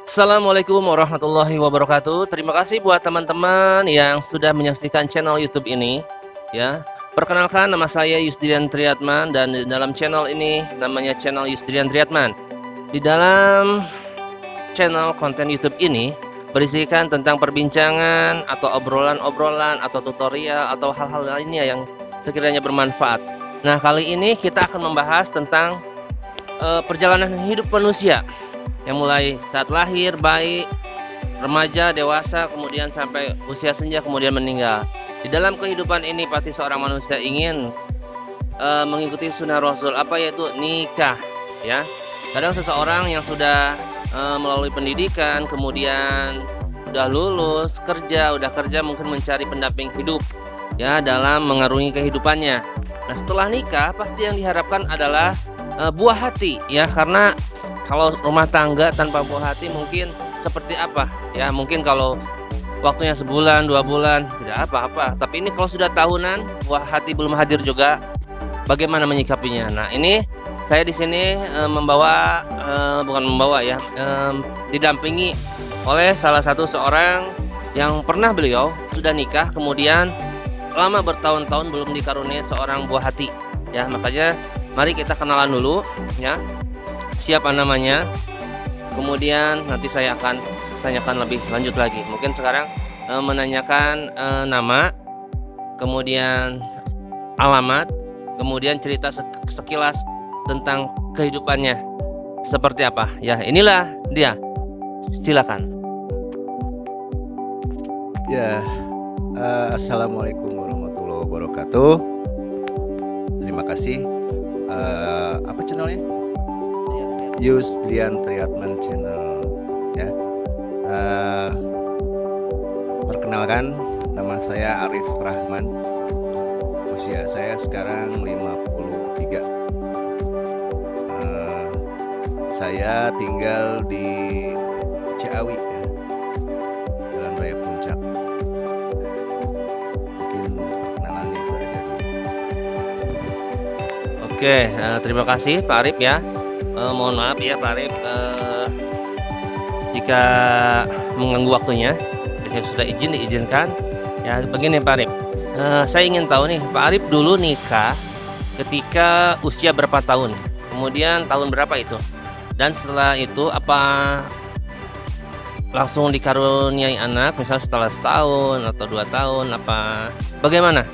Assalamualaikum warahmatullahi wabarakatuh. Terima kasih buat teman-teman yang sudah menyaksikan channel YouTube ini. Ya, perkenalkan nama saya Yusdrian Triatman dan di dalam channel ini namanya channel Yusdrian Triatman. Di dalam channel konten YouTube ini berisikan tentang perbincangan atau obrolan-obrolan atau tutorial atau hal-hal lainnya yang sekiranya bermanfaat. Nah, kali ini kita akan membahas tentang perjalanan hidup manusia yang mulai saat lahir, bayi, remaja, dewasa, kemudian sampai usia senja, kemudian meninggal. Di dalam kehidupan ini pasti seorang manusia ingin mengikuti sunnah Rasul, apa yaitu nikah. Ya, kadang seseorang yang sudah melalui pendidikan, kemudian udah lulus, udah kerja mungkin mencari pendamping hidup ya dalam mengarungi kehidupannya. Nah, setelah nikah pasti yang diharapkan adalah buah hati ya, karena kalau rumah tangga tanpa buah hati mungkin seperti apa ya, mungkin kalau waktunya sebulan 2 bulan tidak apa-apa, tapi ini kalau sudah tahunan buah hati belum hadir juga, bagaimana menyikapinya? Nah, ini saya di sini didampingi oleh salah satu seorang yang pernah beliau sudah nikah, kemudian lama bertahun-tahun belum dikaruniai seorang buah hati ya. Makanya mari kita kenalan dulu ya, siapa namanya, kemudian nanti saya akan tanyakan lebih lanjut lagi. Mungkin sekarang menanyakan nama, kemudian alamat, kemudian cerita sekilas tentang kehidupannya seperti apa ya. Inilah dia, silakan. Ya, assalamualaikum warahmatullahi wabarakatuh. Terima kasih. Apa channelnya? Yusdrian Triatman channel. Ya. Perkenalkan, nama saya Arif Rahman. Usia saya sekarang 53. Saya tinggal di Ciawi ya, Jalan Raya Puncak. Mungkin perkenalannya itu aja dulu. Oke, terima kasih Pak Arif ya. Mohon maaf ya Pak Arif jika mengganggu waktunya. Saya sudah diizinkan ya. Begini Pak Arif, saya ingin tahu nih, Pak Arif dulu nikah ketika usia berapa tahun, kemudian tahun berapa itu, dan setelah itu apa langsung dikaruniai anak, misal setelah setahun atau 2 tahun, apa bagaimana?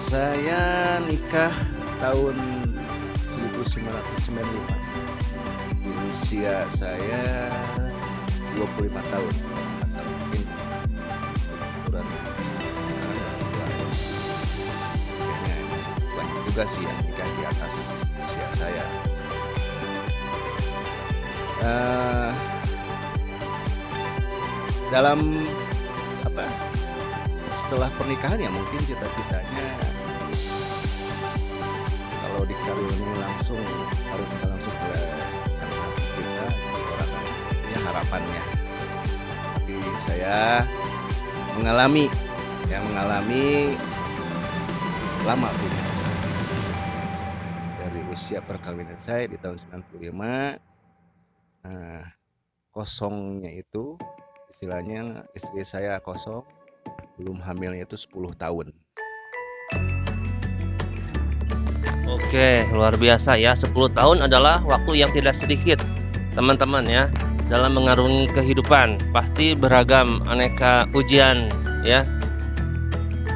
Saya nikah tahun 1995. Di usia saya 25 tahun. Asal mungkin ukuran sekarang kayaknya banyak juga sih yang nikah di atas usia saya. Dalam setelah pernikahan ya mungkin cita-citanya kalau dikaruniai langsung oleh yang tercinta seorang ini harapannya. Tapi saya mengalami lama punya dari usia perkawinan saya di tahun 95. Kosongnya itu istilahnya istri saya kosong, belum hamilnya itu 10 tahun. Oke, luar biasa ya. 10 tahun adalah waktu yang tidak sedikit teman-teman ya, dalam mengarungi kehidupan. Pasti beragam aneka ujian ya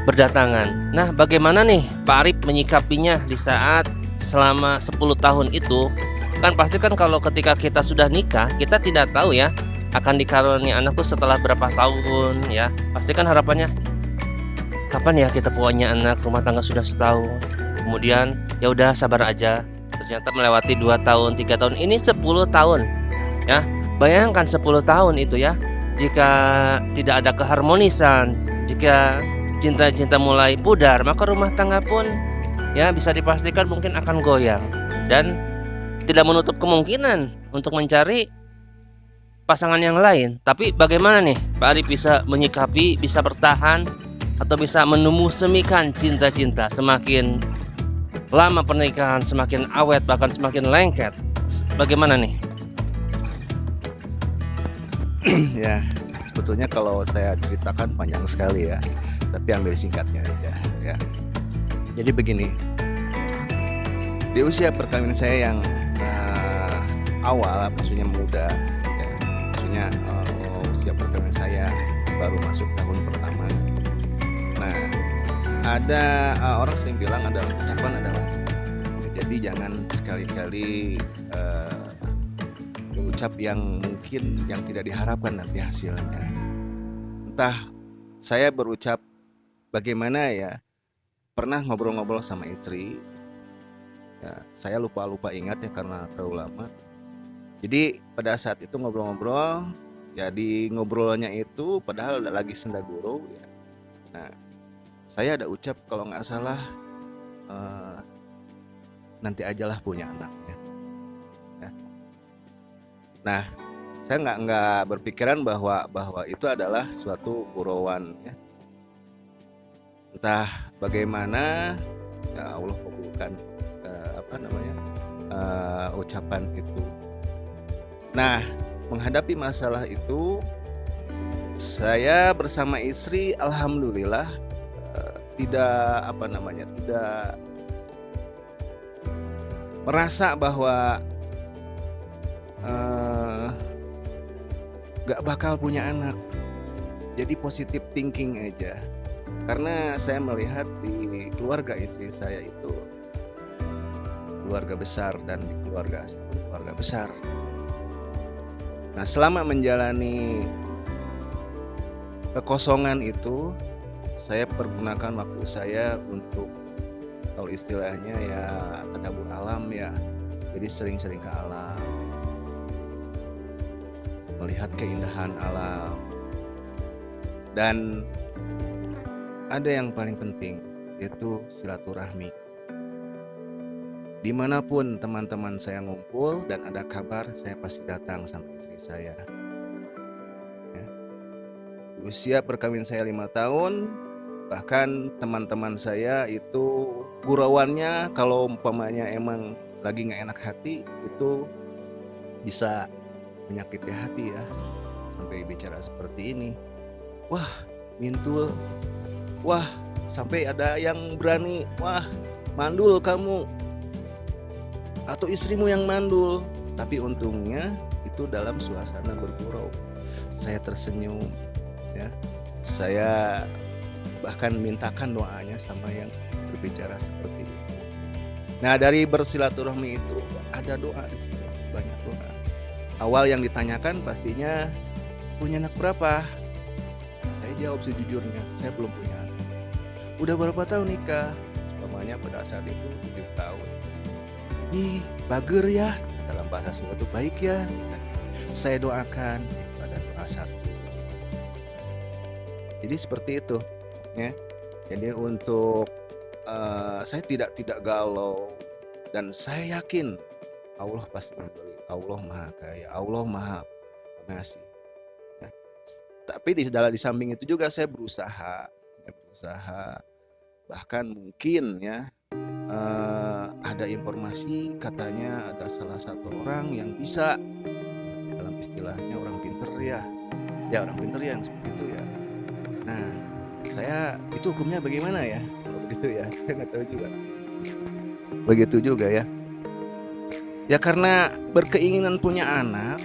berdatangan. Nah, bagaimana nih Pak Arif menyikapinya di saat selama 10 tahun itu? Kan pasti kan kalau ketika kita sudah nikah, kita tidak tahu ya akan dikaruniai anak tuh setelah berapa tahun ya. Pasti kan harapannya kapan ya kita punya anak, rumah tangga sudah setahun. Kemudian ya udah sabar aja. Ternyata melewati 2 tahun, 3 tahun, ini 10 tahun. Ya, bayangkan 10 tahun itu ya. Jika tidak ada keharmonisan, jika cinta-cinta mulai pudar, maka rumah tangga pun ya bisa dipastikan mungkin akan goyang, dan tidak menutup kemungkinan untuk mencari pasangan yang lain. Tapi bagaimana nih Pak Arif bisa menyikapi, bisa bertahan, atau bisa menemu semikan cinta-cinta semakin lama pernikahan semakin awet bahkan semakin lengket. Bagaimana nih? Ya, sebetulnya kalau saya ceritakan panjang sekali ya, tapi ambil singkatnya aja ya. Jadi begini, di usia perkawinan saya yang awal, maksudnya muda, ya, maksudnya usia perkawinan saya baru masuk tahun pertama. Nah, ada orang sering bilang ada ucapan adalah, jadi jangan sekali-kali berucap yang mungkin yang tidak diharapkan nanti hasilnya. Entah saya berucap bagaimana ya, pernah ngobrol-ngobrol sama istri, ya, saya lupa ingat ya karena terlalu lama. Jadi pada saat itu ngobrol-ngobrol, ya di ngobrolnya itu padahal lagi senda gurau ya. Nah, saya ada ucap kalau nggak salah nanti ajalah punya anaknya. Ya. Nah, saya nggak berpikiran bahwa itu adalah suatu gurauan ya. Entah bagaimana ya Allah kabulkan ucapan itu. Nah, menghadapi masalah itu, saya bersama istri alhamdulillah tidak merasa bahwa gak bakal punya anak. Jadi positive thinking aja. Karena saya melihat di keluarga istri saya itu keluarga besar dan di keluarga saya pun keluarga besar. Nah, selama menjalani kekosongan itu, saya pergunakan waktu saya untuk, kalau istilahnya ya, tadabbur alam ya. Jadi sering-sering ke alam, melihat keindahan alam. Dan ada yang paling penting, yaitu silaturahmi. Dimanapun teman-teman saya ngumpul dan ada kabar, saya pasti datang sama istri saya. Ya. Usia perkawinan saya 5 tahun, bahkan teman-teman saya itu gurauannya kalau umpamanya emang lagi gak enak hati, itu bisa menyakiti hati ya. Sampai bicara seperti ini, wah mintul, wah sampai ada yang berani, wah mandul kamu, atau istrimu yang mandul. Tapi untungnya itu dalam suasana bergurau. Saya tersenyum ya. Saya bahkan mintakan doanya sama yang berbicara seperti itu. Nah, dari bersilaturahmi itu ada doa di situ, banyak doa. Awal yang ditanyakan pastinya, punya anak berapa? Nah, saya jawab sejujurnya, saya belum punya anak. Udah berapa tahun nikah? Umpamanya pada saat itu 7 tahun. Ih, bager ya, dalam bahasa Sunda itu baik ya. Saya doakan pada doa satu. Jadi seperti itu ya. Jadi untuk saya tidak galau, dan saya yakin Allah pasti memberi. Allah Maha Kaya, Allah Maha Pengasih ya. Tapi di samping itu juga saya berusaha, bahkan mungkin ya ada informasi katanya ada salah satu orang yang bisa, dalam istilahnya orang pinter ya orang pinter yang seperti itu ya. Nah, saya itu hukumnya bagaimana ya kalau begitu ya, saya nggak tahu juga. Begitu juga ya. Ya karena berkeinginan punya anak,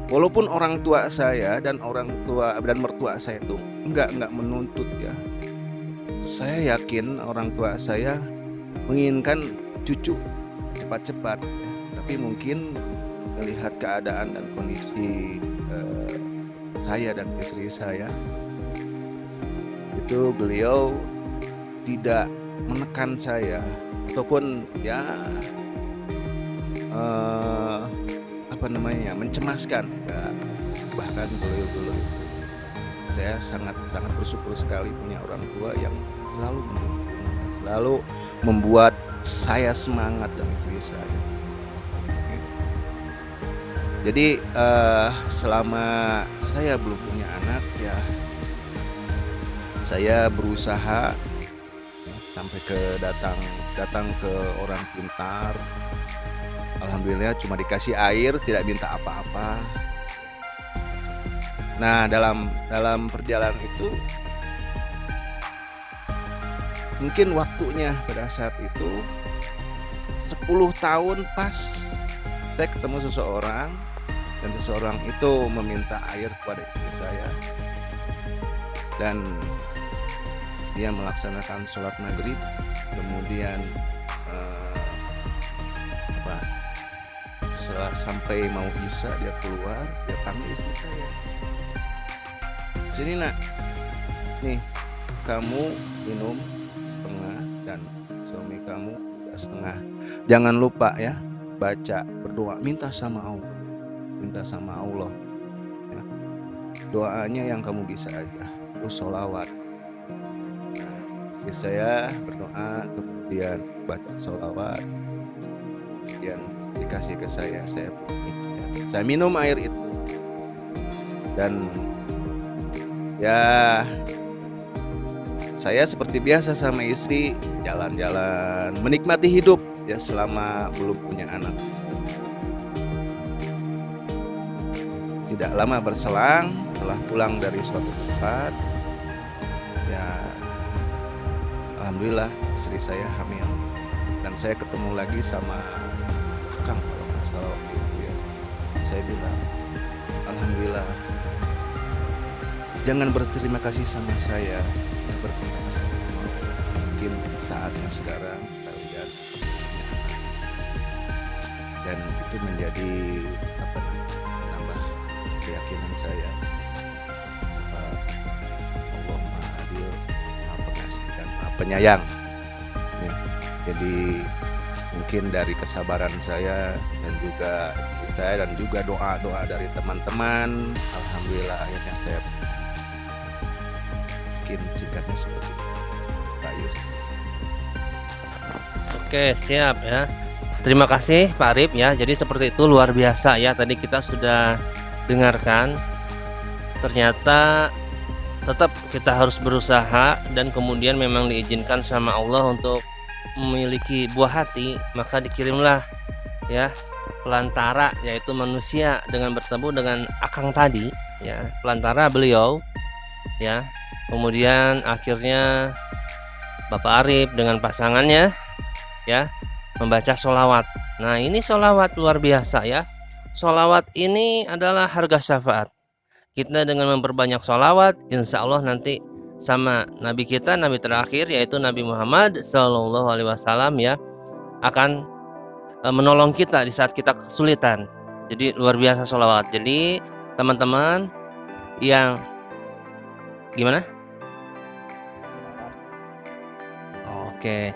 walaupun orang tua saya dan mertua saya itu enggak menuntut ya. Saya yakin orang tua saya menginginkan cucu cepat-cepat ya. Tapi mungkin melihat keadaan dan kondisi saya dan istri saya, itu beliau tidak menekan saya ataupun ya mencemaskan ya. Bahkan beliau itu saya sangat bersyukur sekali punya orang tua yang selalu membuat saya semangat dan istri saya. Jadi selama saya belum punya anak ya, saya berusaha sampai datang ke orang pintar, alhamdulillah cuma dikasih air, tidak minta apa-apa. Nah, dalam perjalanan itu mungkin waktunya pada saat itu 10 tahun pas saya ketemu seseorang, dan seseorang itu meminta air kepada istri saya, dan dia melaksanakan sholat maghrib, kemudian setelah sampai mau isya dia keluar, dia panggil istri saya, "Sini nak, nih kamu minum setengah dan suami kamu juga setengah. Jangan lupa ya, baca, berdoa, minta sama Allah ya. Doanya yang kamu bisa aja, terus sholawat." Istri saya berdoa, kemudian baca sholawat, kemudian dikasih ke saya pun ya, saya minum air itu, dan ya saya seperti biasa sama istri jalan-jalan, menikmati hidup ya selama belum punya anak. Tidak lama berselang, setelah pulang dari suatu tempat, ya alhamdulillah istri saya hamil, dan saya ketemu lagi sama Akang kalau nggak salah waktu itu ya. Saya bilang, alhamdulillah, jangan berterima kasih sama saya, ya berterima kasih sama Allah. Mungkin saatnya sekarang kalian, dan itu menjadi menambah keyakinan saya bahwa Allah Maha Adil, Maha Pengasih, dan Maha Penyayang ya. Jadi mungkin dari kesabaran saya dan juga istri saya dan juga doa-doa dari teman-teman, alhamdulillah akhirnya saya, mungkin singkatnya seperti itu, Pak Yus. Oke, siap ya. Terima kasih Pak Arif ya. Jadi seperti itu, luar biasa ya. Tadi kita sudah dengarkan. Ternyata tetap kita harus berusaha, dan kemudian memang diizinkan sama Allah untuk memiliki buah hati, maka dikirimlah ya pelantara, yaitu manusia, dengan bertemu dengan Akang tadi ya, pelantara beliau ya. Kemudian akhirnya Bapak Arif dengan pasangannya ya membaca sholawat. Nah, ini sholawat luar biasa ya. Sholawat ini adalah harga syafaat. Kita dengan memperbanyak sholawat, insya Allah nanti sama Nabi kita, Nabi terakhir yaitu Nabi Muhammad Sallallahu Alaihi Wasallam ya, akan menolong kita di saat kita kesulitan. Jadi luar biasa sholawat. Jadi teman-teman yang gimana? Oke,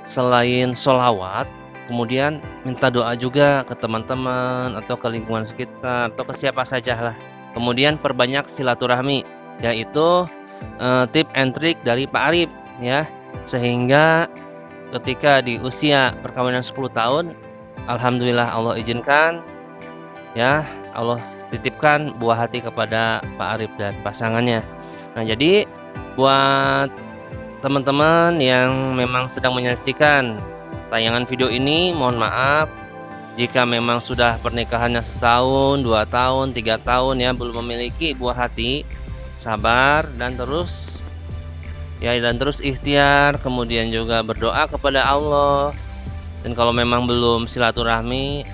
selain sholawat, kemudian minta doa juga ke teman-teman atau ke lingkungan sekitar atau ke siapa saja lah. Kemudian perbanyak silaturahmi, yaitu tip and trik dari Pak Arif ya, sehingga ketika di usia perkawinan 10 tahun, alhamdulillah Allah izinkan ya, Allah titipkan buah hati kepada Pak Arif dan pasangannya. Nah, jadi buat teman-teman yang memang sedang menyaksikan tayangan video ini, mohon maaf jika memang sudah pernikahannya 1 tahun, 2 tahun, 3 tahun ya belum memiliki buah hati. Sabar dan terus ya, dan terus ikhtiar, kemudian juga berdoa kepada Allah. Dan kalau memang belum silaturahmi,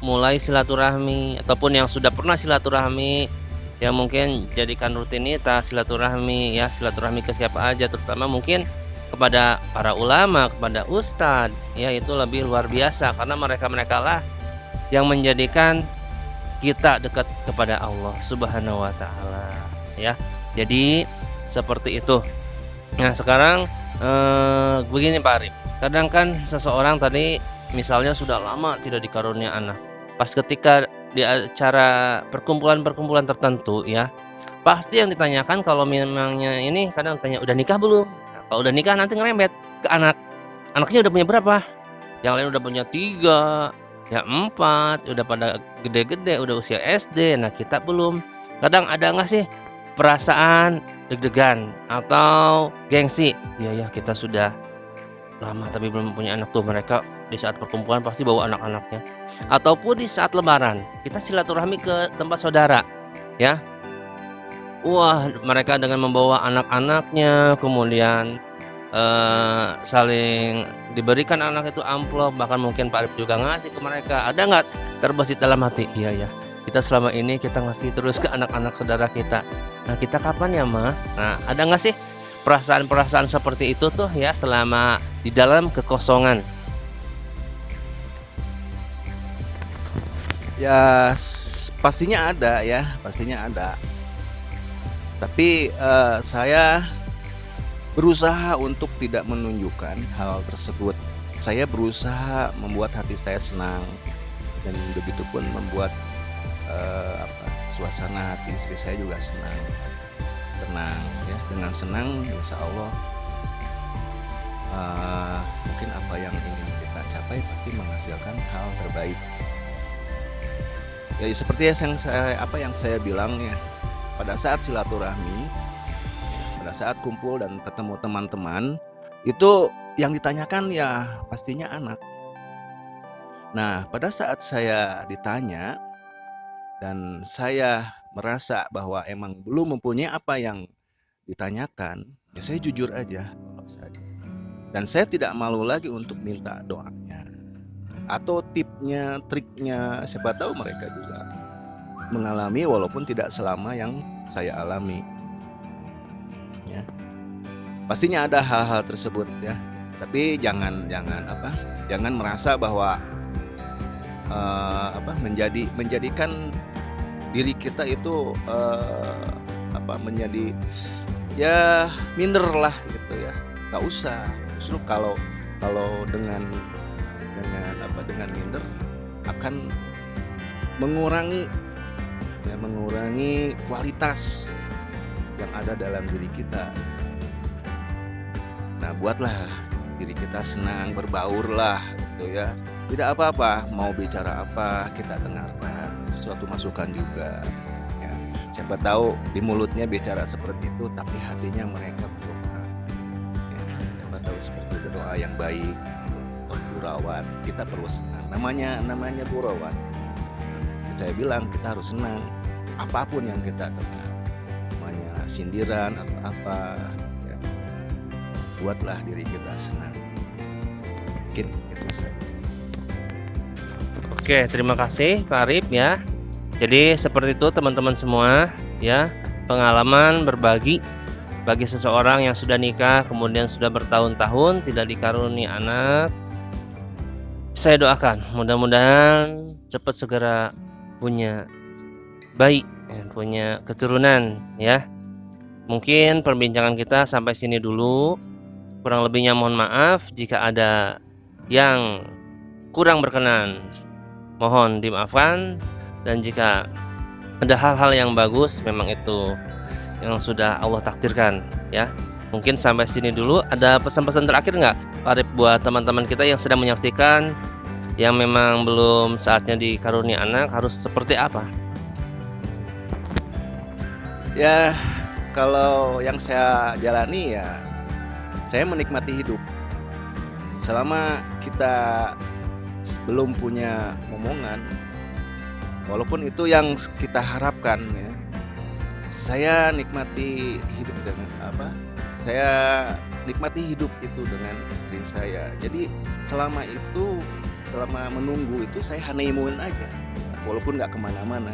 mulai silaturahmi, ataupun yang sudah pernah silaturahmi ya mungkin jadikan rutinitas silaturahmi ya, silaturahmi ke siapa aja, terutama mungkin kepada para ulama, kepada ustadz ya, itu lebih luar biasa karena mereka lah yang menjadikan kita dekat kepada Allah Subhanahu wa taala ya. Jadi seperti itu. Nah, sekarang begini Pak Arif, kadang kan seseorang tadi misalnya sudah lama tidak dikarunia anak, pas ketika di acara perkumpulan tertentu ya, pasti yang ditanyakan kalau memangnya ini kadang tanya udah nikah belum. Nah, kalau udah nikah nanti ngerembet ke anaknya udah punya berapa, yang lain udah punya 3 ya 4, udah pada gede-gede, udah usia SD. Nah, kita belum. Kadang ada nggak sih perasaan deg-degan atau gengsi, ya kita sudah lama tapi belum punya anak tuh, mereka di saat perkumpulan pasti bawa anak-anaknya. Ataupun di saat lebaran, kita silaturahmi ke tempat saudara, ya. Wah, mereka dengan membawa anak-anaknya, kemudian, saling diberikan anak itu amplop, bahkan mungkin Pak Arif juga ngasih ke mereka. Ada nggak terbesit dalam hati, "Iya ya, kita selama ini kita ngasih terus ke anak-anak saudara kita. Nah, kita kapan ya, Ma?" Nah, ada nggak sih perasaan-perasaan seperti itu tuh ya selama di dalam kekosongan? Ya pastinya ada ya, pastinya ada. Tapi saya berusaha untuk tidak menunjukkan hal tersebut. Saya berusaha membuat hati saya senang dan begitupun membuat suasana hati istri saya juga senang, tenang ya. Dengan senang, insya Allah mungkin apa yang ingin kita capai pasti menghasilkan hal terbaik. Ya seperti yang saya bilang ya, pada saat silaturahmi, pada saat kumpul dan ketemu teman-teman, itu yang ditanyakan ya pastinya anak. Nah, pada saat saya ditanya dan saya merasa bahwa emang belum mempunyai apa yang ditanyakan, ya saya jujur aja. Dan saya tidak malu lagi untuk minta doanya atau tipnya, triknya. Siapa tahu mereka juga mengalami walaupun tidak selama yang saya alami. Ya. Pastinya ada hal-hal tersebut ya. Tapi jangan merasa bahwa menjadikan diri kita itu menjadi ya minder lah gitu ya. Gak usah. Justru kalau dengan minder akan mengurangi kualitas yang ada dalam diri kita. Nah, buatlah diri kita senang, berbaurlah gitu ya. Tidak apa-apa, mau bicara apa kita dengarkan, itu suatu masukan juga ya. Siapa tahu di mulutnya bicara seperti itu tapi hatinya mereka berdoa ya. Siapa tahu seperti itu doa yang baik untuk gurauan, kita perlu senang. Namanya gurauan. Seperti saya bilang, kita harus senang apapun yang kita dengar, namanya sindiran atau apa ya. Buatlah diri kita senang. Mungkin itu saja. Oke, terima kasih Pak Arif ya. Jadi seperti itu teman-teman semua ya, pengalaman berbagi bagi seseorang yang sudah nikah kemudian sudah bertahun-tahun tidak dikaruni anak. Saya doakan mudah-mudahan cepat segera punya bayi, punya keturunan ya. Mungkin perbincangan kita sampai sini dulu. Kurang lebihnya mohon maaf jika ada yang kurang berkenan. Mohon dimaafkan, dan jika ada hal-hal yang bagus memang itu yang sudah Allah takdirkan ya. Mungkin sampai sini dulu. Ada pesan-pesan terakhir nggak Pak Arif buat teman-teman kita yang sedang menyaksikan yang memang belum saatnya dikaruniai anak, harus seperti apa? Ya, kalau yang saya jalani ya saya menikmati hidup. Selama kita belum punya momongan, walaupun itu yang kita harapkan ya, saya nikmati hidup dengan saya nikmati hidup itu dengan istri saya. Jadi selama menunggu itu saya honeymoon aja, walaupun nggak kemana-mana,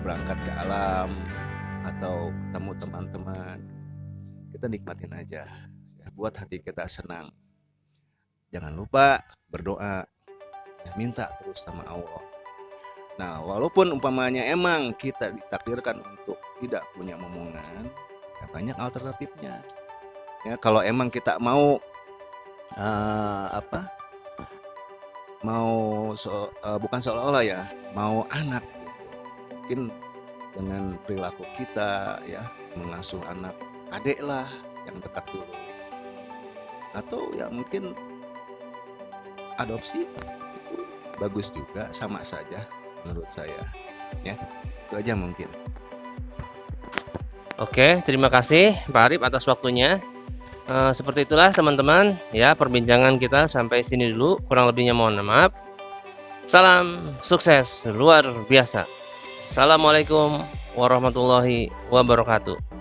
berangkat ke alam atau ketemu teman-teman, kita nikmatin aja ya, buat hati kita senang. Jangan lupa berdoa ya, minta terus sama Allah. Nah, walaupun umpamanya emang kita ditakdirkan untuk tidak punya momongan, ya banyak alternatifnya ya. Kalau emang kita mau bukan seolah-olah ya, mau anak gitu, mungkin dengan perilaku kita ya, mengasuh anak adik lah yang dekat dulu, atau ya mungkin adopsi, itu bagus juga, sama saja menurut saya ya. Itu aja mungkin. Oke, terima kasih Pak Arif atas waktunya. Seperti itulah teman-teman ya, perbincangan kita sampai sini dulu, kurang lebihnya mohon maaf. Salam sukses luar biasa. Assalamualaikum warahmatullahi wabarakatuh.